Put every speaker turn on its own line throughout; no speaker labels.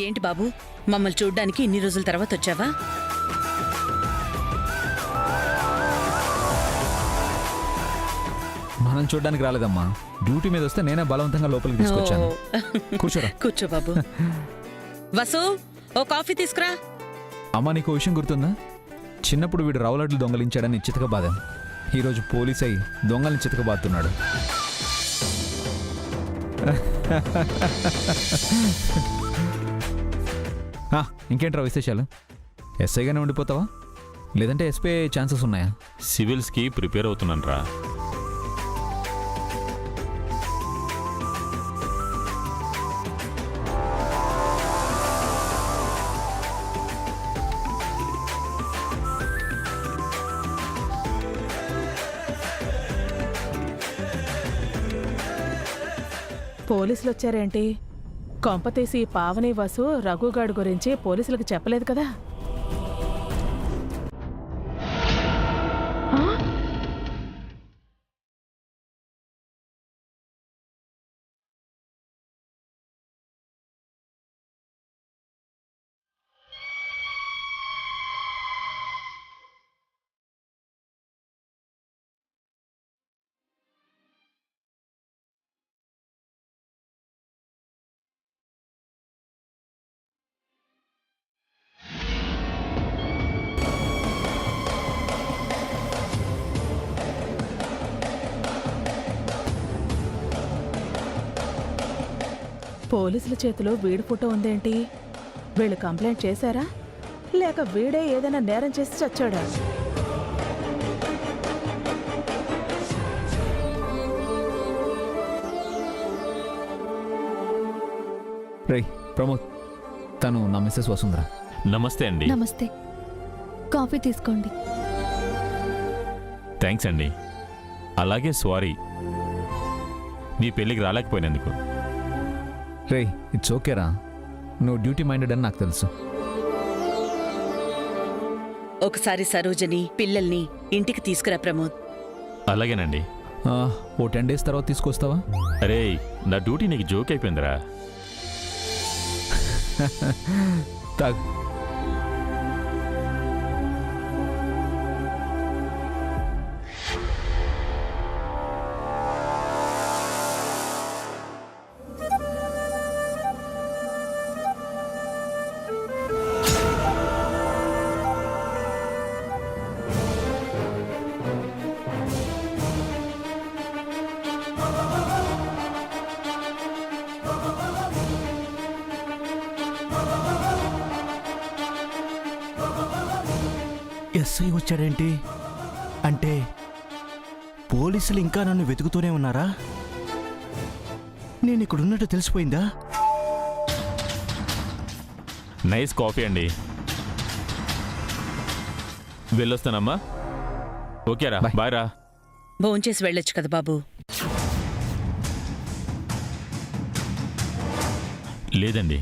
ఏంటి బాబు, మమ్మల్ని చూడ్డానికి ఇన్ని రోజుల తర్వాత వచ్చావా?
మనం చూడడానికి రాలేదమ్మా, డ్యూటీ మీద వస్తే నేనే బలవంతంగా లోపలికి తీసుకొచ్చాను. కూర్చోరా.
కూర్చో బాబు. వసు, ఓ కాఫీ తీసుకురా.
అమ్మా, నీకు విషయం గుర్తుందా? చిన్నప్పుడు వీడు రవ్వలడ్లు దొంగలించాడని చితకబాదాం. ఈరోజు పోలీస్ అయి దొంగల్ని చితకబాదుతున్నాడు. ఇంకేంట్రా విశేషాలు? ఎస్ఐగానే ఉండిపోతావా, లేదంటే ఎస్పీ ఛాన్సెస్ ఉన్నాయా?
సివిల్స్కి ప్రిపేర్ అవుతున్నాను రా.
పోలీసులు వచ్చారేంటి? కొంపతీసి పావని వసు రఘుగాడు గురించి పోలీసులకు చెప్పలేదు కదా? పోలీసుల చేతిలో వీడి ఫోటో ఉందేంటి? వీళ్ళు కంప్లైంట్ చేశారా, లేక వీడే ఏదైనా నేరం చేసి చచ్చాడా?
రేయ్ ప్రమోద్, తను నా మిస్సెస్ వసుంధర.
నమస్తే అండి.
నమస్తే, కాఫీ తీసుకోండి.
థ్యాంక్స్ అండి. అలాగే సారీ మీ పెళ్ళికి రాలేకపోయినందుకు.
రేయ్, ఇట్స్ ఓకేరా, నువ్వు డ్యూటీ మైండెడ్ అని నాకు తెలుసు.
ఒకసారి సరోజని పిల్లల్ని ఇంటికి తీసుకురా ప్రమోద్.
అలాగేనండి.
ఓ 10 days తర్వాత తీసుకొస్తావా?
అరే, నా డ్యూటీ నీకు జోక్ అయిపోయిందిరా.
తాగు.
ఎస్ఐ వచ్చాడేంటి? అంటే పోలీసులు ఇంకా నన్ను వెతుకుతూనే ఉన్నారా? నేను ఇక్కడున్నట్టు తెలిసిపోయిందా?
నైస్ కాఫీ అండి. వెళ్ళొస్తానమ్మా. ఓకేరా, బాయ్ రా.
భోంచేసి వెళ్ళొచ్చు కదా బాబు.
లేదండి,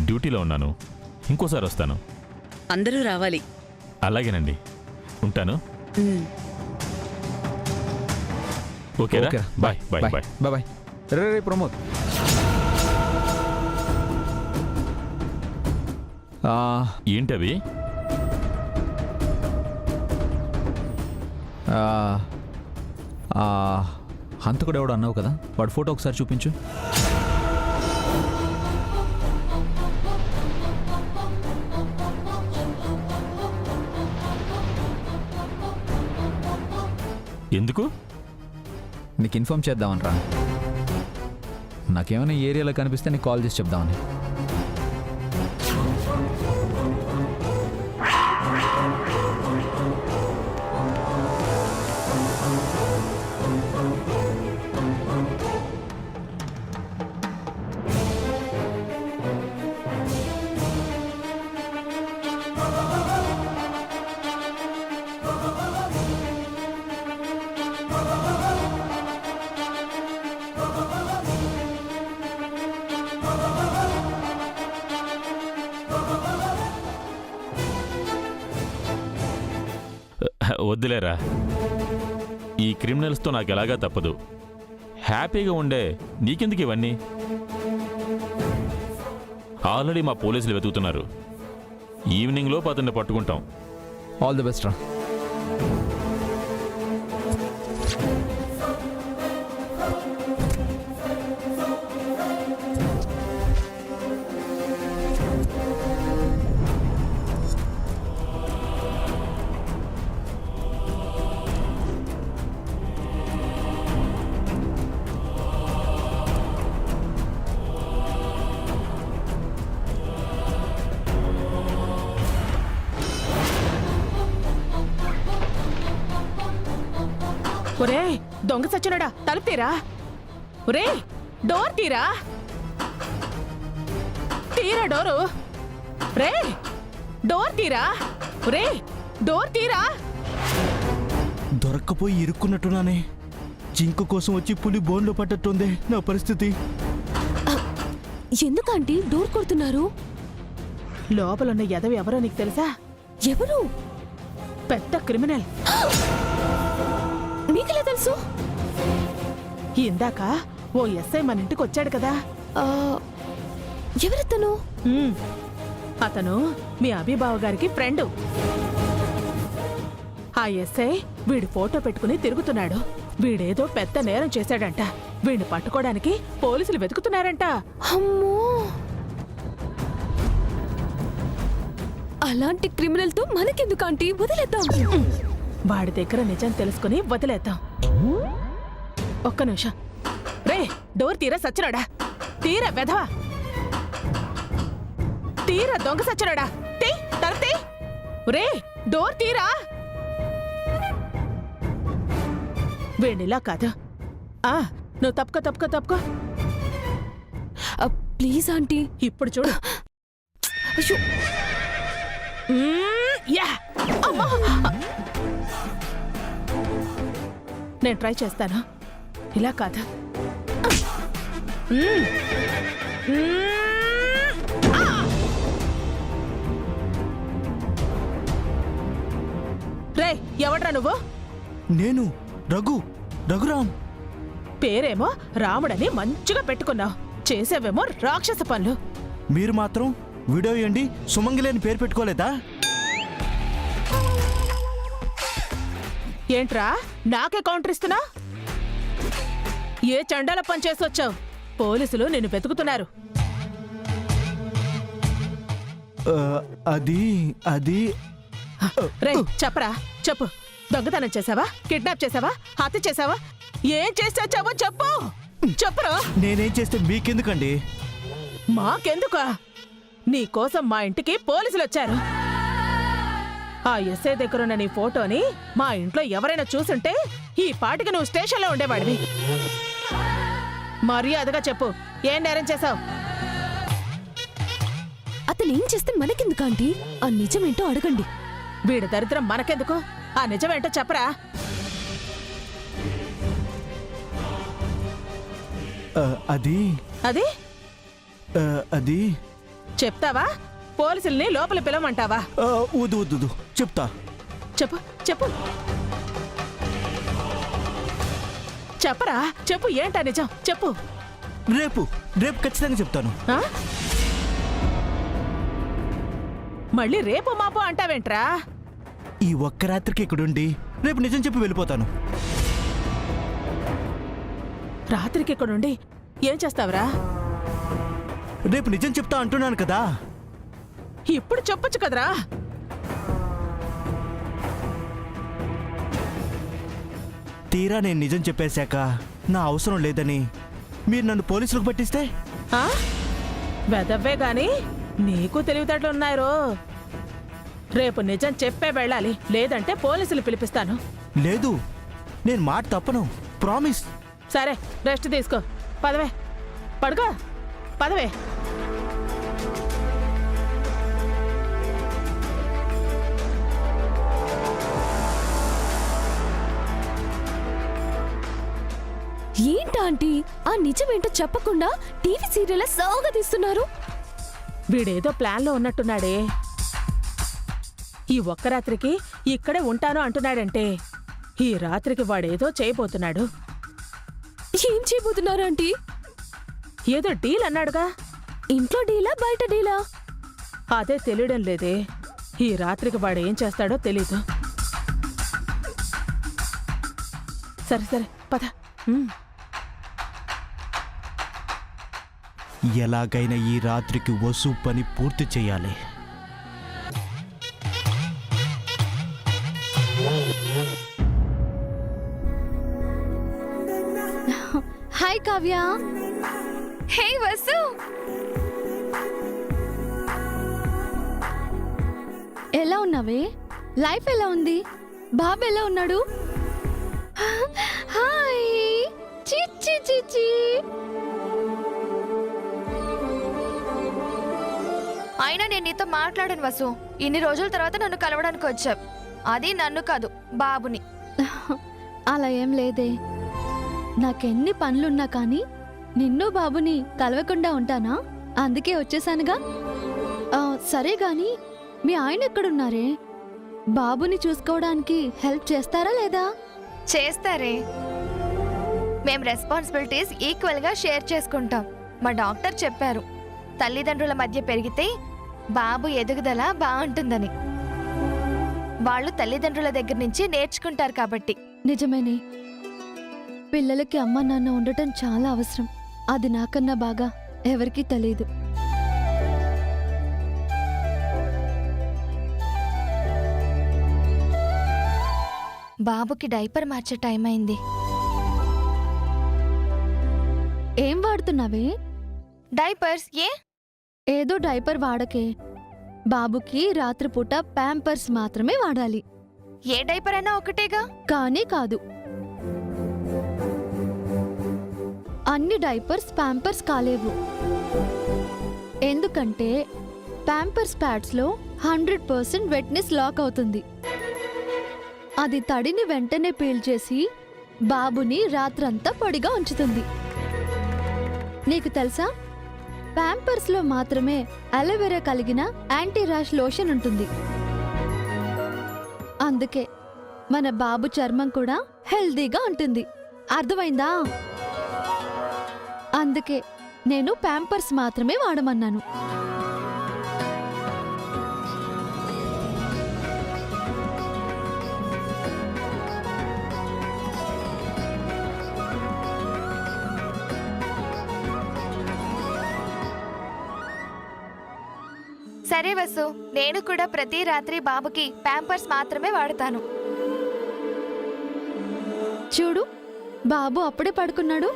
డ్యూటీలో ఉన్నాను. ఇంకోసారి వస్తాను.
అందరూ రావాలి.
అలాగేనండి, ఉంటాను. ఓకేరా, bye bye bye
bye bye. రే ప్రమోద్,
ఏంటవి?
హంతకుడు ఎవడు అన్నావు కదా, వాడి ఫోటో ఒకసారి చూపించు.
ఎందుకు?
నీకు ఇన్ఫార్మ్ చేద్దామని రా. నాకేమైనా ఏరియాలో కనిపిస్తే నీకు కాల్ చేసి చెప్దామని.
వద్దులేరా, ఈ క్రిమినల్స్తో నాకు ఎలాగా తప్పదు. హ్యాపీగా ఉండే నీకెందుకు ఇవన్నీ? ఆల్రెడీ మా పోలీసులు వెతుకుతున్నారు. ఈవినింగ్ లోపు అతన్ని పట్టుకుంటాం.
ఆల్ ది బెస్ట్ రా.
ఒరే దొంగ సచ్చినడా, తలుపు తీరా. ఒరే డోర్ తీరా, తీరా డోరు. రే డోర్ తీరా. ఒరే డోర్ తీరా.
దొరక్కపోయి ఇరుక్కున్నట్టున్నానే. జింక కోసం వచ్చి పులి బోన్లో పడ్డట్టుందే నా పరిస్థితి.
ఎందుకంటే డోర్ కొడుతున్నారు?
లోపలున్న ఎదవి ఎవరో నీకు తెలుసా?
ఎవరు?
పెద్ద క్రిమినల్.
మీకెలా తెలుసు?
ఇందాక ఓ ఎస్ఐ మన ఇంటికి వచ్చాడు కదా.
ఎవరతను?
అతను మీ అభిబావ గారికి ఫ్రెండు. ఆ ఎస్ఐ వీడి ఫోటో పెట్టుకుని తిరుగుతున్నాడు. వీడేదో పెద్ద నేరం చేశాడంట. వీడిని పట్టుకోవడానికి పోలీసులు వెతుకుతున్నారంట.
అమ్మో, అలాంటి క్రిమినల్ తో మనకెందుకు ఆంటీ? వదిలేద్దాం.
వాడి దగ్గర నిజం తెలుసుకుని వదిలేద్దాం. ఒక్క నిమిషం. రే డోర్ తీరా సచ్చినాడా, తీరా వెధవా, తీరా దొంగ సచ్చినాడా, తీ తలుపు తీ. రే డోర్ తీరా. వీడిలా కాదు. నువ్వు తప్పుకో తప్పుకో తప్పుకో.
Please aunty.
ఇప్పుడు చూడు.
అయ్యో,
యా అమ్మా. నేను ట్రై చేస్తాను. ఇలా కాదు. రే ఎవడ్రా నువ్వు?
నేను రఘురామ్.
పేరేమో రాముడని మంచిగా పెట్టుకున్నావు, చేసేవేమో రాక్షస పనులు.
మీరు మాత్రం వీడియో ఇవ్వండి సుమంగిలి అని పేరు పెట్టుకోలేదా?
ఏంట్రా నాకే కౌంటర్ ఇస్తున్నా? ఏ చండాల పని చేసొచ్చావు? పోలీసులు నిన్ను వెతుకుతున్నారు.
అది
రే చెప్పరా, చెప్పు. దొంగతనం చేసావా, కిడ్నాప్ చేసావా, హత్య చేసావా, ఏం చేసావో చెప్పు. చెప్పురా.
నేనేం చేస్తే మీకెందుకండి?
మాకెందుకా? నీకోసం మా ఇంటికి పోలీసులు వచ్చారు. ఆ ఎస్ఐ దగ్గరున్న నీ ఫోటోని మా ఇంట్లో ఎవరైనా చూసుంటే ఈ పాటికి నువ్వు స్టేషన్లో ఉండేవాడివి. మర్యాదగా చెప్పు, ఏం నేరం చేశావు?
అతను ఏం చేస్తే మనకెందుకు ఆంటీ? ఆ నిజమేంటో అడగండి.
వీడి దరిద్రం మనకెందుకు? ఆ నిజమేంటో చెప్పరా.
అది
అది
అది
చెప్తావా? పోలీసుల్ని లోపల పిలవమంటావా?
వద్దు చెప్తా.
చెప్పు చెప్పు చెప్పరా, చెప్పు. ఏంటా నిజం చెప్పు.
రేపు ఖచ్చితంగా చెప్తాను.
మళ్ళీ రేపు మాపు అంటావేంట్రా?
ఈ ఒక్క రాత్రికి ఇక్కడుండి రేపు నిజం చెప్పి వెళ్ళిపోతాను.
రాత్రికి ఇక్కడుండి ఏం చేస్తావురా?
రేపు నిజం చెప్తా అంటున్నాను కదా.
ఇప్పుడు చెప్పొచ్చు కదరా.
తీరా నేను నిజం చెప్పేశాక నా అవసరం లేదని మీరు నన్ను పోలీసులకు పట్టిస్తే?
వెదవ్వే గాని నీకు తెలివితేటలు ఉన్నాయో. రేపు నిజం చెప్పే వెళ్ళాలి, లేదంటే పోలీసులు పిలిపిస్తాను.
లేదు, నేను మాట తప్పను, ప్రామిస్.
సరే రెస్ట్ తీసుకో. పదవే, పడుకో, పదవే.
ఏంటాంటీ ఆ నిజమేంటో చెప్పకుండా టీవీ సీరియల్ సోగా తీస్తున్నారు?
వీడేదో ప్లాన్లో ఉన్నట్టున్నాడే. ఈ ఒక్క రాత్రికి ఇక్కడే ఉంటాను అంటున్నాడంటే ఈ రాత్రికి వాడేదో చేయబోతున్నాడు.
ఏం చేయబోతున్నారు ఆంటీ?
ఏదో డీల్ అన్నాడుగా.
ఇంట్లో డీలా బయట డీలా?
అదే తెలియడం లేదే. ఈ రాత్రికి వాడు ఏం చేస్తాడో తెలీదు. సరే సరే పద.
ఎలాగైనా ఈ రాత్రికి వసు పని పూర్తి చేయాలి.
హాయ్ కావ్య.
హే వసు,
ఎలా ఉన్నావే? లైఫ్ ఎలా ఉంది? బాబు ఎలా ఉన్నాడు? హాయ్ చిచ్చి చిచ్చి.
అయినా నేను నీతో మాట్లాడాను వసు. ఇన్ని రోజుల తర్వాత నన్ను కలవడానికి వచ్చావు. అది నన్ను కాదు, బాబుని.
అలా ఏం లేదే. నాకెన్ని పనులున్నా కానీ నిన్ను బాబుని కలవకుండా ఉంటానా? అందుకే వచ్చేసానుగా. సరే గాని మీ ఆయన ఎక్కడున్నారే? బాబుని చూసుకోవడానికి హెల్ప్ చేస్తారా లేదా?
చేస్తారే. మేం రెస్పాన్సిబిలిటీస్ ఈక్వల్ గా షేర్ చేసుకుంటాం. మా డాక్టర్ చెప్పారు, తల్లిదండ్రుల మధ్య పెరిగితే బాబు ఎదుగుదల బాగుంటుందని. వాళ్ళు తల్లిదండ్రుల దగ్గర నుంచి నేర్చుకుంటారు కాబట్టి.
నిజమేనే. పిల్లలకి అమ్మ నాన్న ఉండటం చాలా అవసరం. అది నాకన్నా బాగా ఎవరికీ తెలియదు.
బాబుకి డైపర్ మార్చే టైం అయింది.
ఏం వాడుతున్నావే?
డైపర్స్.
ఏదో డైపర్ వాడకే. బాబుకి రాత్రిపూట ప్యాంపర్స్ మాత్రమే వాడాలి.
ఏ డైపర్ అయినా ఒకటేగా.
కానీ కాదు, అన్ని డైపర్స్ ప్యాంపర్స్ కాలేవు. ఎందుకంటే ప్యాంపర్స్ ప్యాడ్స్లో 100% వెట్నెస్ లాక్ అవుతుంది. అది తడిని వెంటనే పీల్చేసి బాబుని రాత్రంతా పొడిగా ఉంచుతుంది. నీకు తెలుసా, ప్యాంపర్స్లో మాత్రమే అలోవెరా కలిగిన యాంటీ ర్యాష్ లోషన్ ఉంటుంది. అందుకే మన బాబు చర్మం కూడా హెల్దీగా ఉంటుంది. అర్థమైందా? అందుకే నేను ప్యాంపర్స్ మాత్రమే వాడమన్నాను.
సరే వసు, నేను కూడా ప్రతి రాత్రి బాబుకి ప్యాంపర్స్ మాత్రమే వాడతాను.
చూడు, బాబు అప్పుడే పడుకున్నాడు.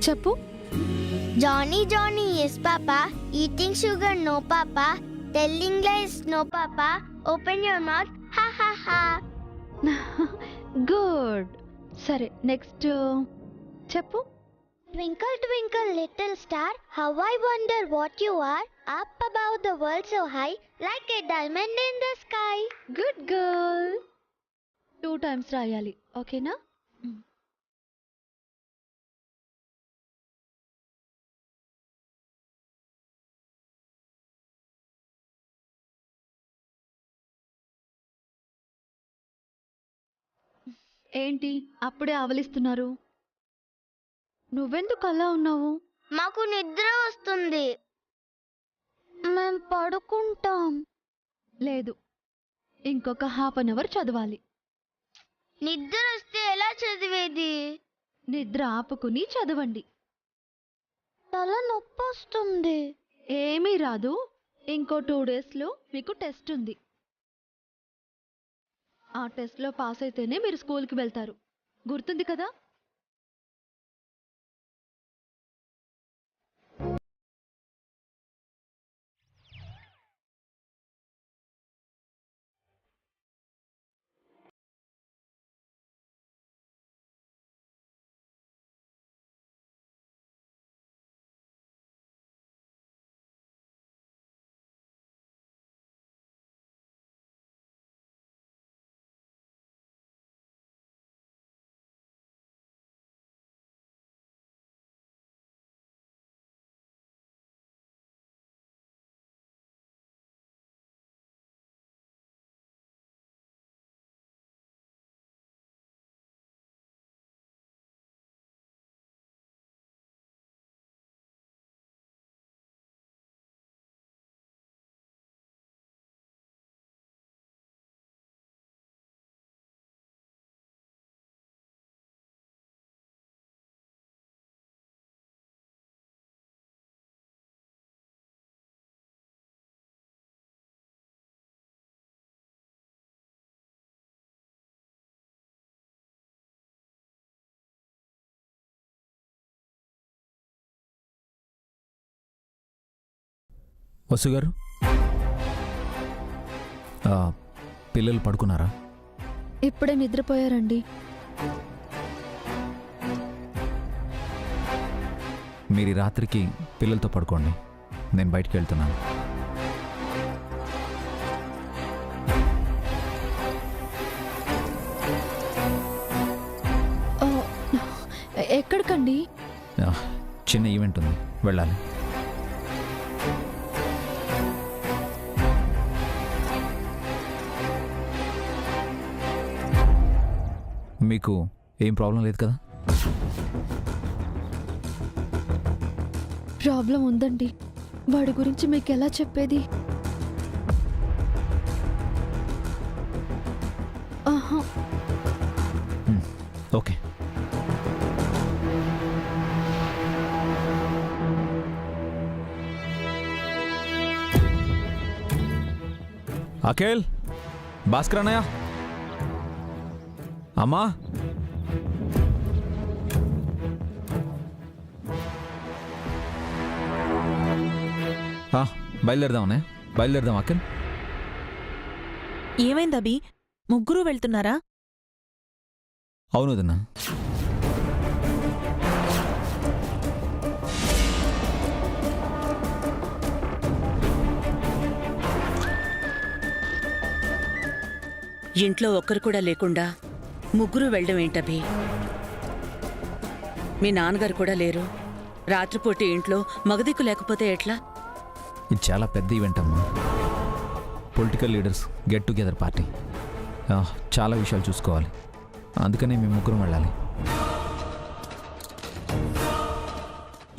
చెప్పు.
Johnny, Johnny, yes, Papa. Eating sugar, no, Papa. Telling lies, no, Papa. Open your mouth, ha ha ha.
Good. సరే, నెక్స్ట్ చెప్పు.
Twinkle, twinkle, little star, how I wonder what you are. Up above the world so high, like a diamond in the sky.
Good girl. 2 times రాయాలి, ఓకేనా? ఏంటి అప్పుడే ఆవలిస్తున్నారు? నువ్వెందుకు అలా ఉన్నావు?
మాకు నిద్ర వస్తుంది, మేం పడుకుంటాం.
లేదు, ఇంకొక 1/2 అవర్ చదవాలి.
నిద్ర వస్తే ఎలా చదివేది?
నిద్ర ఆపుకుని చదవండి.
తల నొప్పి వస్తుంది.
ఏమీ రాదు. ఇంకో 2 డేస్లో మీకు టెస్ట్ ఉంది. ఆ టెస్ట్లో పాస్ అయితేనే మీరు స్కూల్కి వెళ్తారు. గుర్తుంది కదా?
వసు గారు, పిల్లలు పడుకున్నారా?
ఇప్పుడే నిద్రపోయారండి.
మీరు ఈ రాత్రికి పిల్లలతో పడుకోండి, నేను బయటికి వెళ్తున్నాను.
ఆ, ఎక్కడికండి?
చిన్న ఈవెంట్ ఉంది, వెళ్ళాలి. మీకు ఏం ప్రాబ్లం లేదు కదా?
ప్రాబ్లం ఉందండి. వాడి గురించి మీకు ఎలా చెప్పేది? ఆహా.
ఓకే. అఖిల్, భాస్కర్ అన్నయ్య, అమ్మా, బయలుదేరదాం అన్నయ్య, బయలుదేరదాం. అఖిల్,
ఏమైంది అభి? ముగ్గురు వెళ్తున్నారా?
అవును వదినా.
ఇంట్లో ఒక్కరు కూడా లేకుండా ముగ్గురు వెళ్ళడం ఏంటభి? మీ నాన్నగారు కూడా లేరు. రాత్రిపూట ఇంట్లో మగదిక్కు లేకపోతే ఎట్లా?
ఇది చాలా పెద్ద ఈవెంట్ అమ్మా. Political leaders get together party. చాలా విషయాలు చూసుకోవాలి, అందుకనే మేము ముగ్గురం వెళ్ళాలి.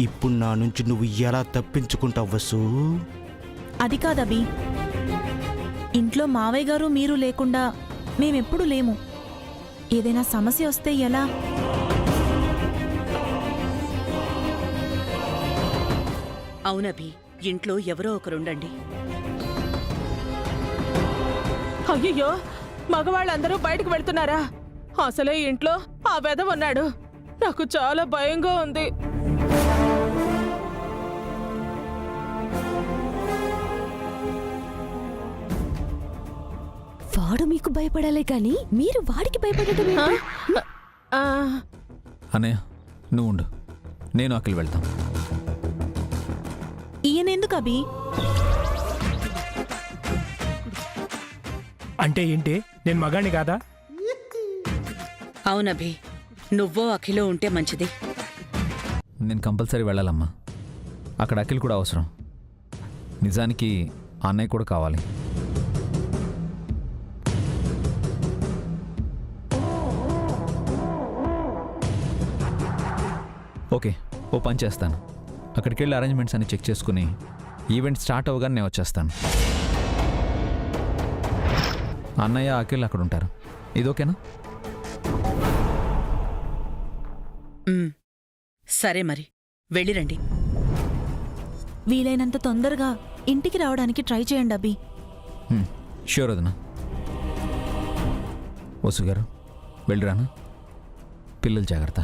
ఇప్పుడు నా నుంచి నువ్వు ఎలా తప్పించుకుంటావు వసు?
అది కాదభి, ఇంట్లో మావయ్య గారు మీరు లేకుండా మేమెప్పుడు లేము. ఏదైనా సమస్య వస్తే ఎలా?
అవునభి, ఇంట్లో ఎవరో ఒకరుండండి.
అయ్యయ్యో, మగవాళ్ళందరూ బయటకు వెళ్తున్నారా? అసలే ఇంట్లో ఆ వెధవ ఉన్నాడు. నాకు చాలా భయంగా ఉంది.
వాడు మీకు భయపడాలే కానీ మీరు వాడికి భయపడటం ఏంటి?
ఆ,
అన్నయ్య నువ్వు ఉండు, నేను అఖిల్ వెళ్తాం.
ఈయనెందుకు అభి?
అంటే ఏంటి? నేను మగాణ్ణి కాదా?
అవునభి, నువ్వో అఖిలో ఉంటే మంచిది.
నేను కంపల్సరీ వెళ్ళాలమ్మా. అక్కడ అఖిల్ కూడా అవసరం. నిజానికి ఆ అన్నయ్య కూడా కావాలి. ఓకే, ఓ పని చేస్తాను. అక్కడికి వెళ్ళి అరేంజ్మెంట్స్ అన్ని చెక్ చేసుకుని ఈవెంట్ స్టార్ట్ అవ్వగానే నేను వచ్చేస్తాను. అన్నయ్య అఖిల్ అక్కడ ఉంటారు. ఇది ఓకేనా?
సరే మరి, వెళ్ళిరండి.
వీలైనంత తొందరగా ఇంటికి రావడానికి ట్రై చేయండి అభి.
షూర్ వదినా. వసు గారు వెళ్ళిరానా? పిల్లలు జాగ్రత్త.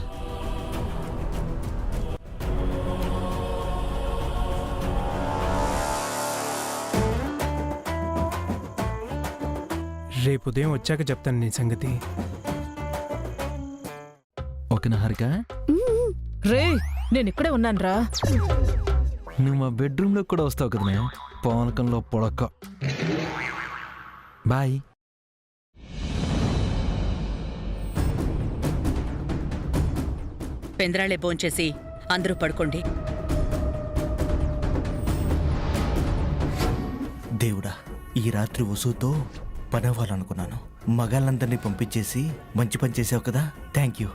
రేపు ఉదయం వచ్చాక చెప్తాను నీ సంగతి.
ఓకేనా హారిక?
రే, నేను ఇక్కడే ఉన్నానురా.
నువ్వు మా బెడ్రూమ్లోకి కూడా వస్తావు కదా పానకంలో పొడక్క. బాయ్.
పెందరాళే భోంచేసి అందరూ పడుకోండి.
దేవుడా, ఈ రాత్రి వసుతో పని అవ్వాలనుకున్నాను. మగాళ్ళందరినీ పంపించేసి మంచి పని చేసావు కదా, థ్యాంక్ యూ.